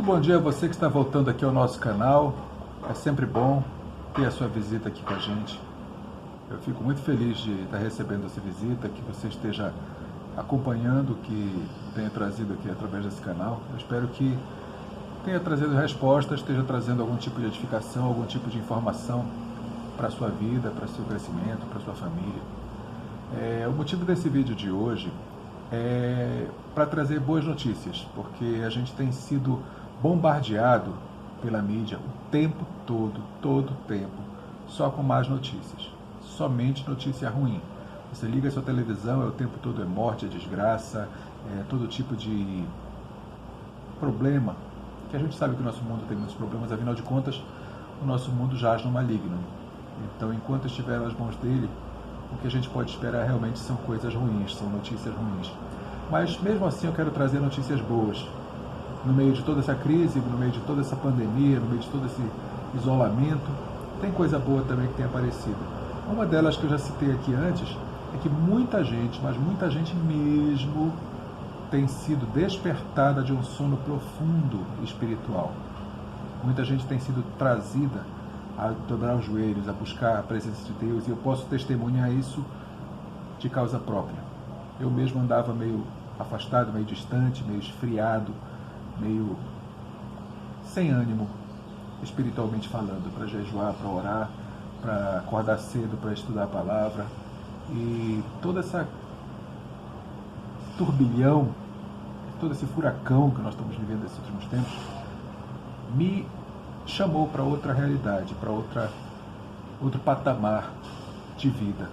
Muito bom dia a você que está voltando aqui ao nosso canal. É sempre bom ter a sua visita aqui com a gente. Eu fico muito feliz de estar recebendo essa visita, que você esteja acompanhando o que tenho trazido aqui através desse canal. Eu espero que tenha trazido respostas, esteja trazendo algum tipo de edificação, algum tipo de informação para a sua vida, para o seu crescimento, para a sua família. O motivo desse vídeo de hoje é para trazer boas notícias, porque a gente tem sido bombardeado pela mídia o tempo todo, todo o tempo, só com más notícias, somente notícia ruim. Você liga a sua televisão, o tempo todo é morte, é desgraça, é todo tipo de problema, que a gente sabe que o nosso mundo tem muitos problemas, afinal de contas, o nosso mundo jaz no maligno. Então, enquanto estiver nas mãos dele, o que a gente pode esperar realmente são coisas ruins, são notícias ruins. Mas, mesmo assim, eu quero trazer notícias boas. No meio de toda essa crise, no meio de toda essa pandemia, no meio de todo esse isolamento, tem coisa boa também que tem aparecido. Uma delas que eu já citei aqui antes é que muita gente, mas muita gente mesmo, tem sido despertada de um sono profundo espiritual. Muita gente tem sido trazida a dobrar os joelhos, a buscar a presença de Deus, e eu posso testemunhar isso de causa própria. Eu mesmo andava meio afastado, meio distante, meio esfriado, meio sem ânimo, espiritualmente falando, para jejuar, para orar, para acordar cedo, para estudar a palavra. E toda essa turbilhão, todo esse furacão que nós estamos vivendo nesses últimos tempos, me chamou para outra realidade, para outro patamar de vida.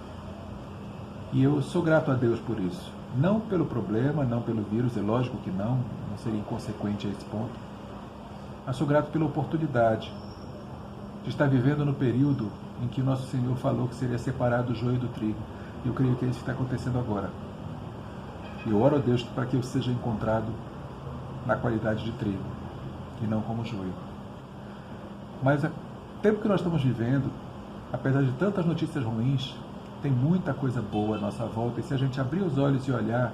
E eu sou grato a Deus por isso. Não pelo problema, não pelo vírus, é lógico que não seria inconsequente a esse ponto. Mas sou grato pela oportunidade de estar vivendo no período em que nosso Senhor falou que seria separado o joio do trigo. E eu creio que é isso que está acontecendo agora. E eu oro a Deus para que eu seja encontrado na qualidade de trigo e não como joio. Mas o tempo que nós estamos vivendo, apesar de tantas notícias ruins, tem muita coisa boa à nossa volta, e se a gente abrir os olhos e olhar,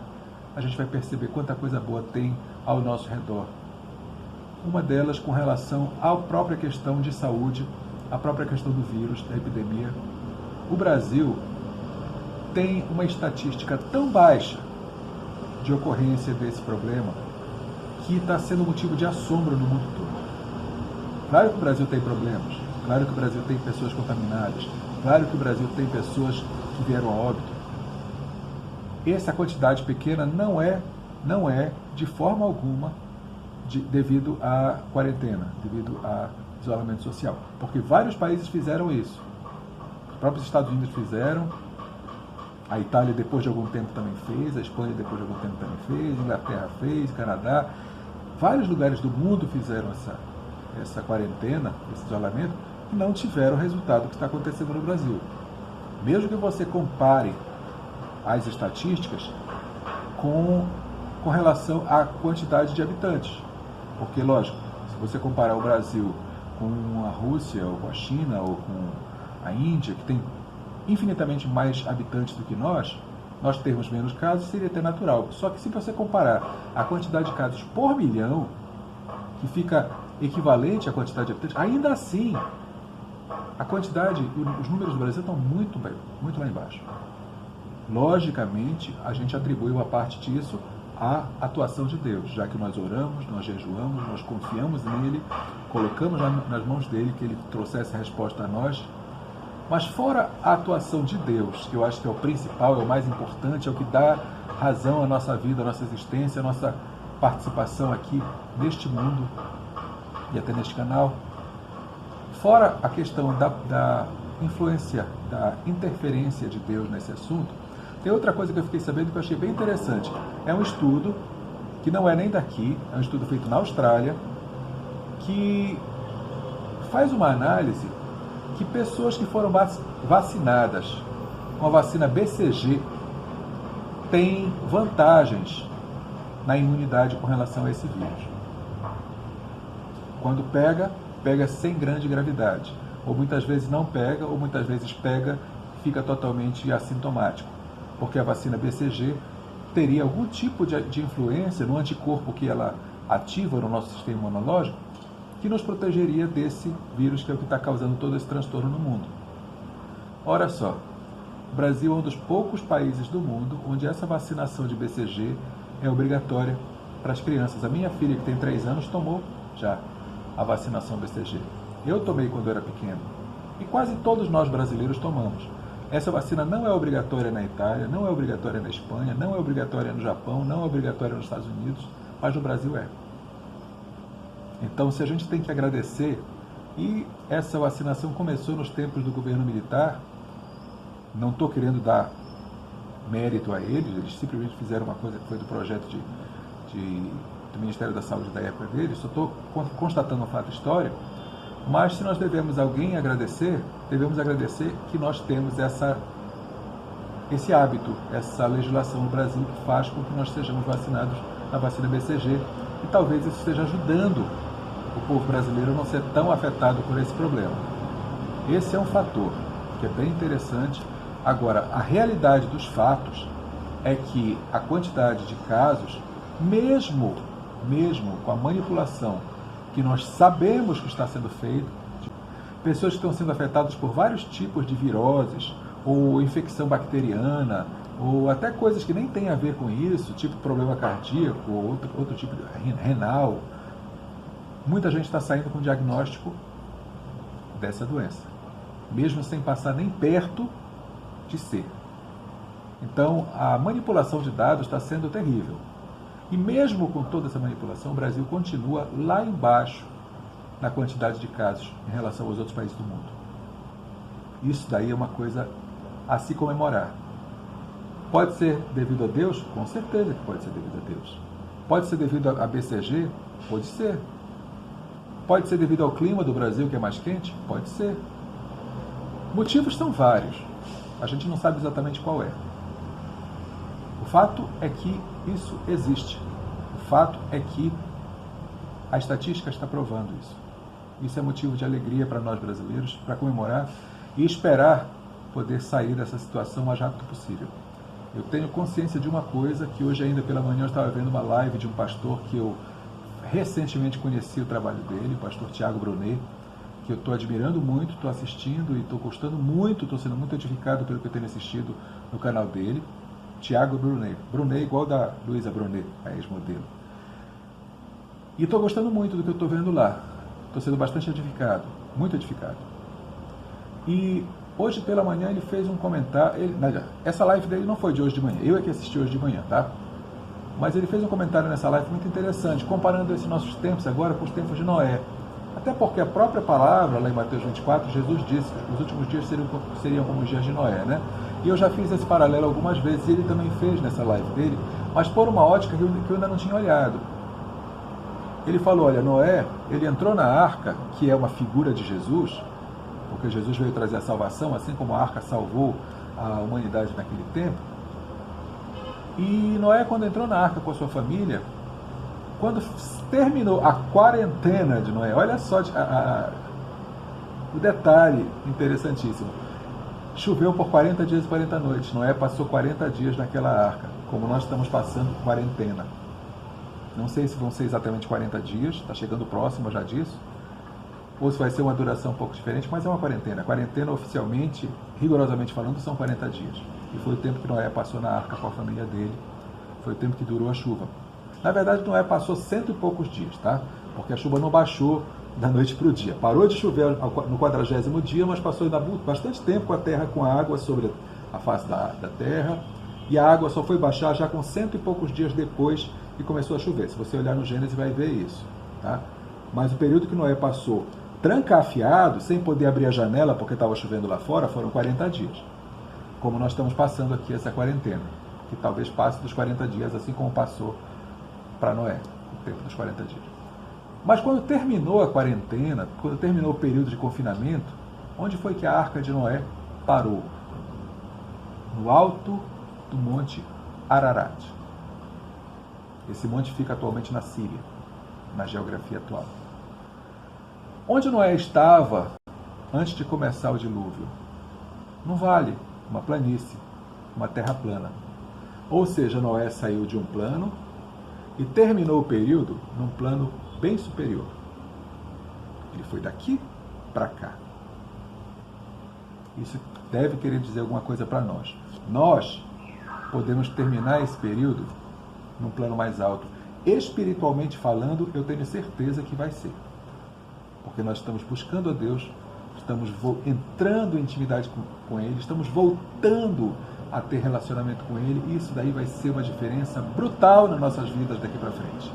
a gente vai perceber quanta coisa boa tem ao nosso redor. Uma delas com relação à própria questão de saúde, a própria questão do vírus, da epidemia. O Brasil tem uma estatística tão baixa de ocorrência desse problema que está sendo motivo de assombro no mundo todo. Claro que o Brasil tem problemas, claro que o Brasil tem pessoas contaminadas, claro que o Brasil tem pessoas que vieram a óbito. Essa quantidade pequena não é de forma alguma devido à quarentena, devido ao isolamento social. Porque vários países fizeram isso. Os próprios Estados Unidos fizeram, a Itália depois de algum tempo também fez, a Espanha depois de algum tempo também fez, a Inglaterra fez, Canadá. Vários lugares do mundo fizeram essa quarentena, esse isolamento, e não tiveram o resultado que está acontecendo no Brasil. Mesmo que você compare as estatísticas com relação à quantidade de habitantes. Porque, lógico, se você comparar o Brasil com a Rússia, ou com a China, ou com a Índia, que tem infinitamente mais habitantes do que nós termos menos casos, seria até natural. Só que se você comparar a quantidade de casos por milhão, que fica equivalente à quantidade de habitantes, ainda assim, a quantidade, os números do Brasil estão muito lá embaixo. Logicamente, a gente atribui uma parte disso à atuação de Deus, já que nós oramos, nós jejuamos, nós confiamos nele, colocamos nas mãos dele que ele trouxesse a resposta a nós. Mas fora a atuação de Deus, que eu acho que é o principal, é o mais importante, é o que dá razão à nossa vida, à nossa existência, à nossa participação aqui neste mundo e até neste canal, fora a questão da influência, da interferência de Deus nesse assunto, tem outra coisa que eu fiquei sabendo que eu achei bem interessante. É um estudo que não é nem daqui, é um estudo feito na Austrália, que faz uma análise que pessoas que foram vacinadas com a vacina BCG têm vantagens na imunidade com relação a esse vírus. Quando pega sem grande gravidade. Ou muitas vezes não pega, ou muitas vezes pega e fica totalmente assintomático. Porque a vacina BCG teria algum tipo de influência no anticorpo que ela ativa no nosso sistema imunológico que nos protegeria desse vírus que é o que está causando todo esse transtorno no mundo. Ora só, o Brasil é um dos poucos países do mundo onde essa vacinação de BCG é obrigatória para as crianças. A minha filha, que tem 3 anos, tomou já a vacinação BCG. Eu tomei quando eu era pequeno. E quase todos nós brasileiros tomamos. Essa vacina não é obrigatória na Itália, não é obrigatória na Espanha, não é obrigatória no Japão, não é obrigatória nos Estados Unidos, mas no Brasil é. Então, se a gente tem que agradecer, e essa vacinação começou nos tempos do governo militar, não estou querendo dar mérito a eles simplesmente fizeram uma coisa que foi do projeto do Ministério da Saúde da época deles, só estou constatando um fato histórico, mas se nós devemos alguém agradecer, devemos agradecer que nós temos esse hábito, essa legislação no Brasil que faz com que nós sejamos vacinados na vacina BCG, e talvez isso esteja ajudando o povo brasileiro a não ser tão afetado por esse problema. Esse é um fator que é bem interessante. Agora, a realidade dos fatos é que a quantidade de casos, mesmo com a manipulação que nós sabemos que está sendo feita, pessoas que estão sendo afetadas por vários tipos de viroses, ou infecção bacteriana, ou até coisas que nem têm a ver com isso, tipo problema cardíaco, ou outro tipo de renal. Muita gente está saindo com diagnóstico dessa doença, mesmo sem passar nem perto de ser. Então, a manipulação de dados está sendo terrível. E mesmo com toda essa manipulação, o Brasil continua lá embaixo na quantidade de casos em relação aos outros países do mundo. Isso daí é uma coisa a se comemorar. Pode ser devido a Deus? Com certeza que pode ser devido a Deus. Pode ser devido a BCG? Pode ser. Pode ser devido ao clima do Brasil, que é mais quente? Pode ser. Motivos são vários. A gente não sabe exatamente qual é. O fato é que isso existe. O fato é que a estatística está provando isso. Isso é motivo de alegria para nós brasileiros, para comemorar e esperar poder sair dessa situação o mais rápido possível. Eu tenho consciência de uma coisa, que hoje ainda pela manhã eu estava vendo uma live de um pastor que eu recentemente conheci o trabalho dele, o pastor Tiago Brunet, que eu estou admirando muito, estou assistindo e estou gostando muito, estou sendo muito edificado pelo que eu tenho assistido no canal dele. Tiago Brunet. Brunet igual da Luísa Brunet, a ex-modelo. E estou gostando muito do que eu estou vendo lá. Estou sendo bastante edificado, muito edificado. E hoje pela manhã ele fez um comentário, essa live dele não foi de hoje de manhã, eu é que assisti hoje de manhã, tá? Mas ele fez um comentário nessa live muito interessante, comparando esses nossos tempos agora com os tempos de Noé. Até porque a própria palavra, lá em Mateus 24, Jesus disse que os últimos dias seriam como os dias de Noé, né? E eu já fiz esse paralelo algumas vezes, e ele também fez nessa live dele, mas por uma ótica que eu ainda não tinha olhado. Ele falou, olha, Noé, ele entrou na arca, que é uma figura de Jesus, porque Jesus veio trazer a salvação, assim como a arca salvou a humanidade naquele tempo. E Noé, quando entrou na arca com a sua família, quando terminou a quarentena de Noé, olha só o detalhe interessantíssimo. Choveu por 40 dias e 40 noites. Noé passou 40 dias naquela arca, como nós estamos passando quarentena. Não sei se vão ser exatamente 40 dias, está chegando próximo já disso, ou se vai ser uma duração um pouco diferente, mas é uma quarentena. A quarentena, oficialmente, rigorosamente falando, são 40 dias. E foi o tempo que Noé passou na arca com a família dele, foi o tempo que durou a chuva. Na verdade, Noé passou 100 e poucos dias, tá? Porque a chuva não baixou da noite para o dia. Parou de chover no 40º dia, mas passou ainda bastante tempo com a terra, com a água sobre a face da terra, e a água só foi baixar já com 100 e poucos dias depois que começou a chover. Se você olhar no Gênesis, vai ver isso, tá? Mas o período que Noé passou trancafiado, sem poder abrir a janela porque estava chovendo lá fora, foram 40 dias. Como nós estamos passando aqui essa quarentena, que talvez passe dos 40 dias, assim como passou para Noé, o tempo dos 40 dias. Mas quando terminou a quarentena, quando terminou o período de confinamento, onde foi que a arca de Noé parou? No alto do Monte Ararat. Esse monte fica atualmente na Síria, na geografia atual. Onde Noé estava antes de começar o dilúvio? Num vale, uma planície, uma terra plana. Ou seja, Noé saiu de um plano e terminou o período num plano bem superior. Ele foi daqui para cá. Isso deve querer dizer alguma coisa para nós. Nós podemos terminar esse período num plano mais alto. Espiritualmente falando, eu tenho certeza que vai ser. Porque nós estamos buscando a Deus, estamos entrando em intimidade com Ele, estamos voltando a ter relacionamento com Ele, e isso daí vai ser uma diferença brutal nas nossas vidas daqui para frente.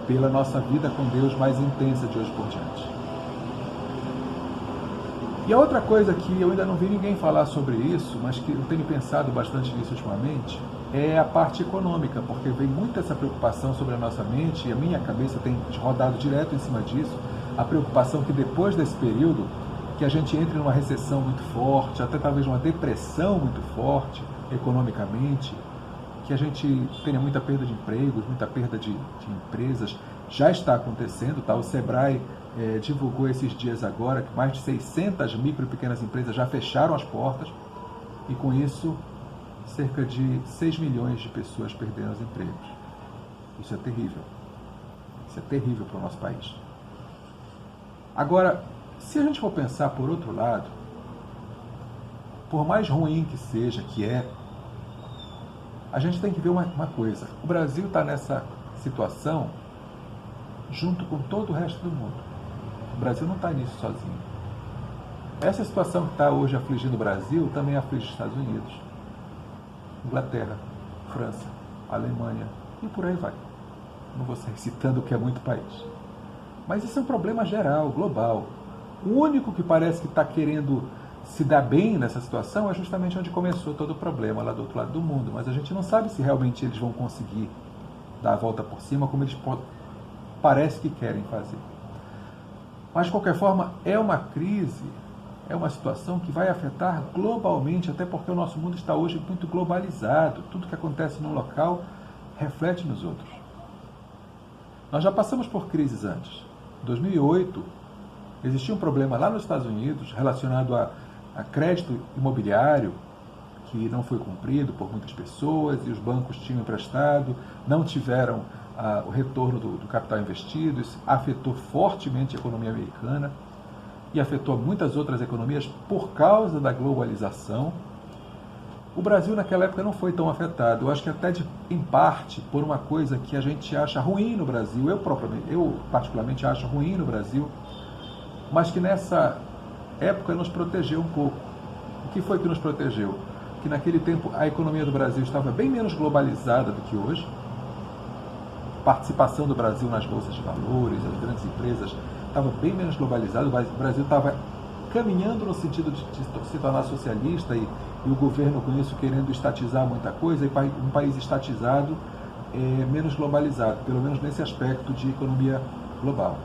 Pela nossa vida com Deus mais intensa de hoje por diante. E a outra coisa que eu ainda não vi ninguém falar sobre isso, mas que eu tenho pensado bastante nisso ultimamente, é a parte econômica, porque vem muito essa preocupação sobre a nossa mente, e a minha cabeça tem rodado direto em cima disso, a preocupação que depois desse período, que a gente entre numa recessão muito forte, até talvez uma depressão muito forte, economicamente, que a gente tenha muita perda de empregos, muita perda de empresas. Já está acontecendo, tá? O Sebrae divulgou esses dias agora que mais de 600 micro e pequenas empresas já fecharam as portas, e com isso cerca de 6 milhões de pessoas perderam os empregos. Isso é terrível. Isso é terrível para o nosso país. Agora, se a gente for pensar por outro lado, por mais ruim que seja, a gente tem que ver uma coisa. O Brasil está nessa situação junto com todo o resto do mundo. O Brasil não está nisso sozinho. Essa situação que está hoje afligindo o Brasil também aflige os Estados Unidos, Inglaterra, França, Alemanha e por aí vai. Não vou sair citando o que é muito país. Mas isso é um problema geral, global. O único que parece que está querendo se dar bem nessa situação é justamente onde começou todo o problema, lá do outro lado do mundo. Mas a gente não sabe se realmente eles vão conseguir dar a volta por cima como eles parece que querem fazer. Mas, de qualquer forma, é uma crise, é uma situação que vai afetar globalmente, até porque o nosso mundo está hoje muito globalizado. Tudo que acontece num local reflete nos outros. Nós já passamos por crises antes. Em 2008, existia um problema lá nos Estados Unidos relacionado a crédito imobiliário que não foi cumprido por muitas pessoas, e os bancos tinham emprestado, não tiveram o retorno do capital investido. Isso afetou fortemente a economia americana e afetou muitas outras economias por causa da globalização. O Brasil naquela época não foi tão afetado. Eu acho que até em parte por uma coisa que a gente acha ruim no Brasil, eu particularmente acho ruim no Brasil, mas que nessa época nos protegeu um pouco. O que foi que nos protegeu? Que naquele tempo a economia do Brasil estava bem menos globalizada do que hoje. A participação do Brasil nas bolsas de valores, as grandes empresas, estava bem menos globalizado. O Brasil estava caminhando no sentido de se tornar socialista, e o governo com isso querendo estatizar muita coisa, e um país estatizado é menos globalizado, pelo menos nesse aspecto de economia global.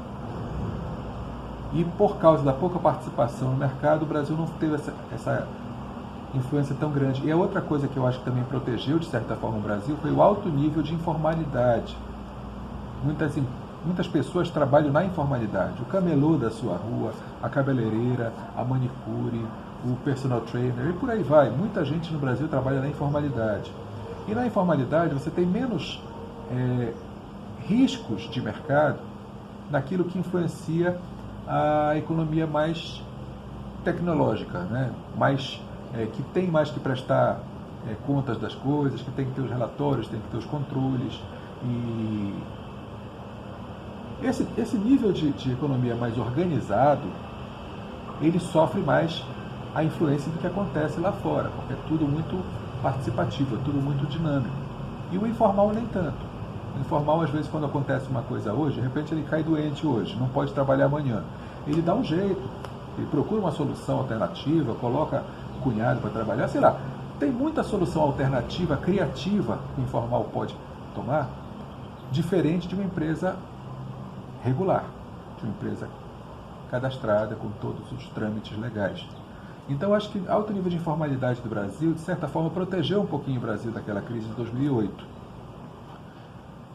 E por causa da pouca participação no mercado, o Brasil não teve essa influência tão grande. E a outra coisa que eu acho que também protegeu, de certa forma, o Brasil foi o alto nível de informalidade. Muitas pessoas trabalham na informalidade. O camelô da sua rua, a cabeleireira, a manicure, o personal trainer e por aí vai. Muita gente no Brasil trabalha na informalidade. E na informalidade você tem menos riscos de mercado naquilo que influencia a economia mais tecnológica, né? Que tem mais que prestar contas das coisas, que tem que ter os relatórios, tem que ter os controles. E esse nível de economia mais organizado, ele sofre mais a influência do que acontece lá fora, porque é tudo muito participativo, é tudo muito dinâmico. E o informal nem tanto. O informal, às vezes, quando acontece uma coisa hoje, de repente ele cai doente hoje, não pode trabalhar amanhã. Ele dá um jeito, ele procura uma solução alternativa, coloca o cunhado para trabalhar, sei lá. Tem muita solução alternativa, criativa, que o informal pode tomar, diferente de uma empresa regular, de uma empresa cadastrada com todos os trâmites legais. Então, acho que alto nível de informalidade do Brasil, de certa forma, protegeu um pouquinho o Brasil daquela crise de 2008.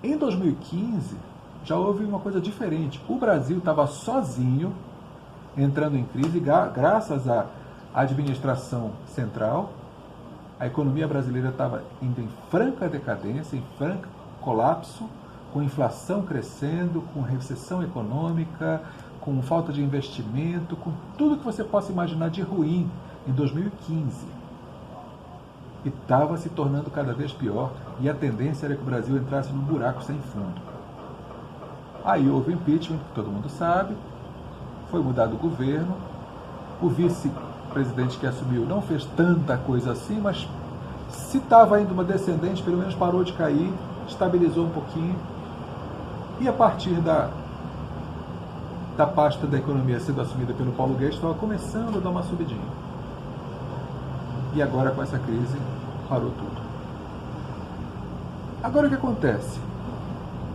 Em 2015, já houve uma coisa diferente. O Brasil estava sozinho entrando em crise, graças à administração central. A economia brasileira estava indo em franca decadência, em franca colapso, com inflação crescendo, com recessão econômica, com falta de investimento, com tudo que você possa imaginar de ruim em 2015. E estava se tornando cada vez pior, e a tendência era que o Brasil entrasse num buraco sem fundo. Aí houve impeachment, que todo mundo sabe, foi mudado o governo, o vice-presidente que assumiu não fez tanta coisa assim, mas se estava indo uma descendente, pelo menos parou de cair, estabilizou um pouquinho, e a partir da pasta da economia sendo assumida pelo Paulo Guedes, estava começando a dar uma subidinha. E agora, com essa crise, parou tudo. Agora, o que acontece?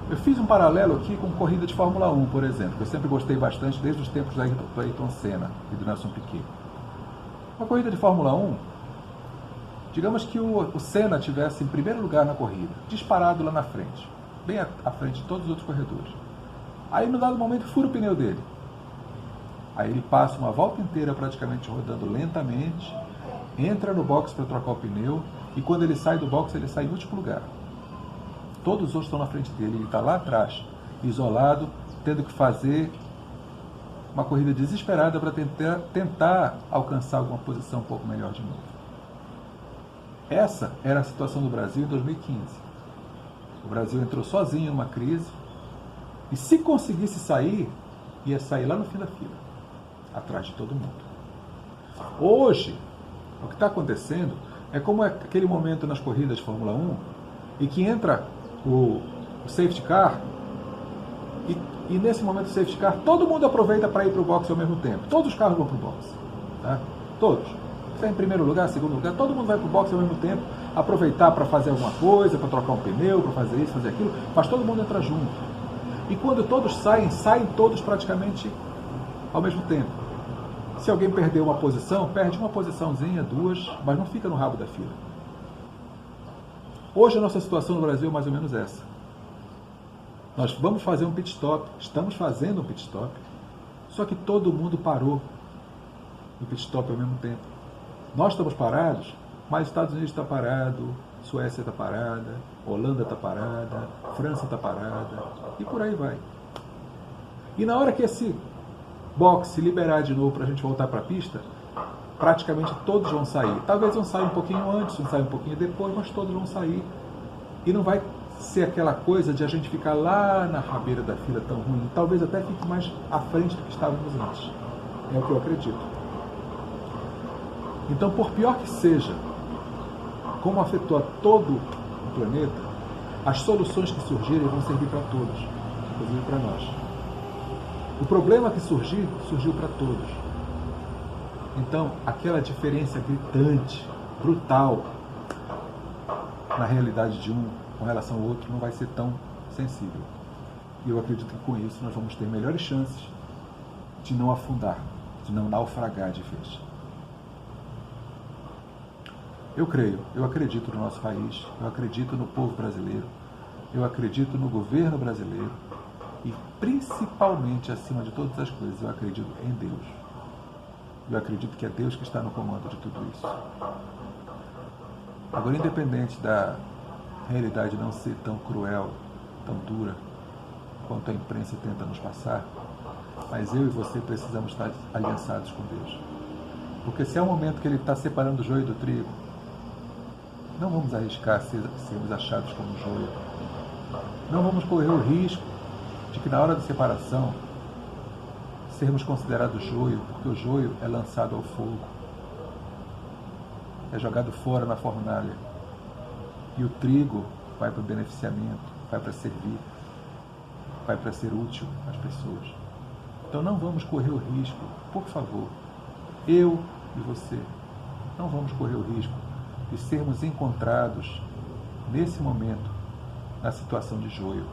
Eu fiz um paralelo aqui com corrida de Fórmula 1, por exemplo, que eu sempre gostei bastante desde os tempos do Ayrton Senna e do Nelson Piquet. Uma corrida de Fórmula 1, digamos que o Senna estivesse em primeiro lugar na corrida, disparado lá na frente, bem à frente de todos os outros corredores. Aí, no dado momento, fura o pneu dele. Aí ele passa uma volta inteira praticamente rodando lentamente, entra no box para trocar o pneu, e quando ele sai do box, ele sai em último lugar. Todos os outros estão na frente dele, ele está lá atrás, isolado, tendo que fazer uma corrida desesperada para tentar alcançar alguma posição um pouco melhor de novo. Essa era a situação do Brasil em 2015. O Brasil entrou sozinho numa crise, e se conseguisse sair, ia sair lá no fim da fila, atrás de todo mundo. Hoje, o que está acontecendo é como aquele momento nas corridas de Fórmula 1, e que entra o safety car, e nesse momento do safety car, todo mundo aproveita para ir para o box ao mesmo tempo. Todos os carros vão para o box. Tá? Todos. Você é em primeiro lugar, segundo lugar, todo mundo vai para o box ao mesmo tempo, aproveitar para fazer alguma coisa, para trocar um pneu, para fazer isso, fazer aquilo, mas todo mundo entra junto. E quando todos saem todos praticamente ao mesmo tempo. Se alguém perder uma posição, perde uma posiçãozinha, duas, mas não fica no rabo da fila. Hoje a nossa situação no Brasil é mais ou menos essa. Nós vamos fazer um pit stop, estamos fazendo um pit stop, só que todo mundo parou no pit stop ao mesmo tempo. Nós estamos parados, mas Estados Unidos está parado, Suécia está parada, Holanda está parada, França está parada, e por aí vai. E na hora que esse box se liberar de novo para a gente voltar para a pista, praticamente todos vão sair. Talvez vão sair um pouquinho antes, vão sair um pouquinho depois, mas todos vão sair. E não vai ser aquela coisa de a gente ficar lá na rabeira da fila tão ruim. Talvez até fique mais à frente do que estávamos antes. É o que eu acredito. Então, por pior que seja, como afetou a todo o planeta, as soluções que surgirem vão servir para todos, inclusive para nós. O problema que surgiu para todos. Então, aquela diferença gritante, brutal, na realidade de um com relação ao outro, não vai ser tão sensível. E eu acredito que com isso nós vamos ter melhores chances de não afundar, de não naufragar de vez. Eu creio, eu acredito no nosso país, eu acredito no povo brasileiro, eu acredito no governo brasileiro e, principalmente, acima de todas as coisas, eu acredito em Deus. Eu acredito que é Deus que está no comando de tudo isso. Agora, independente da realidade não ser tão cruel, tão dura, quanto a imprensa tenta nos passar, mas eu e você precisamos estar aliançados com Deus. Porque se é um momento que Ele está separando o joio do trigo, não vamos arriscar sermos achados como joio. Não vamos correr o risco de que na hora da separação sermos considerados joio, porque o joio é lançado ao fogo, é jogado fora na fornalha, e o trigo vai para o beneficiamento, vai para servir, vai para ser útil às pessoas. Então não vamos correr o risco, por favor, eu e você, não vamos correr o risco de sermos encontrados nesse momento na situação de joio.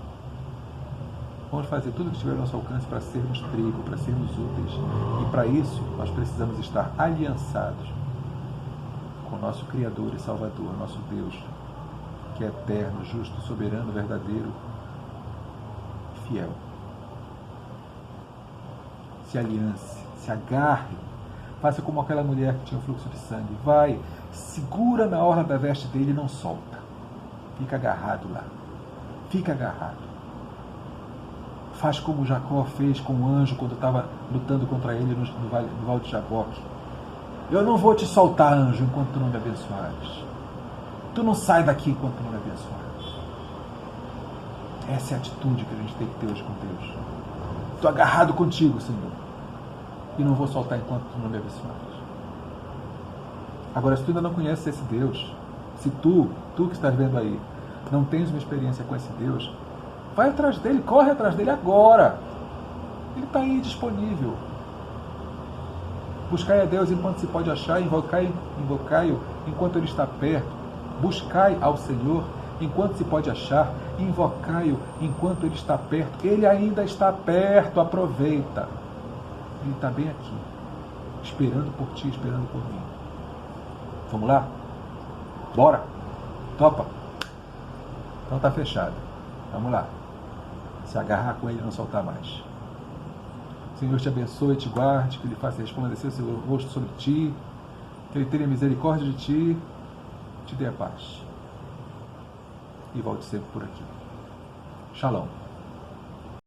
Vamos fazer tudo o que estiver ao nosso alcance para sermos trigo, para sermos úteis. E para isso, nós precisamos estar aliançados com o nosso Criador e Salvador, nosso Deus, que é eterno, justo, soberano, verdadeiro, fiel. Se aliance, se agarre, faça como aquela mulher que tinha um fluxo de sangue. Vai, segura na orla da veste dele e não solta. Fica agarrado lá. Fica agarrado. Faz como Jacó fez com o anjo quando estava lutando contra ele no Vale de Jaboque. Eu não vou te soltar, anjo, enquanto tu não me abençoares. Tu não sai daqui enquanto tu não me abençoares. Essa é a atitude que a gente tem que ter hoje com Deus. Estou agarrado contigo, Senhor. E não vou soltar enquanto tu não me abençoares. Agora, se tu ainda não conheces esse Deus, se tu que estás vendo aí, não tens uma experiência com esse Deus, vai atrás dele, corre atrás dele agora. Ele está aí disponível. Buscai a Deus enquanto se pode achar, invocai-o enquanto ele está perto. Buscai ao Senhor enquanto se pode achar, invocai-o enquanto ele está perto. Ele ainda está perto, aproveita. Ele está bem aqui, esperando por ti, esperando por mim. Vamos lá? Bora? Topa? Então tá fechado. Vamos lá. Se agarrar com ele e não soltar mais. Senhor te abençoe, te guarde, que ele faça resplandecer seu rosto sobre ti, que ele tenha misericórdia de ti, te dê a paz. E volte sempre por aqui. Shalom.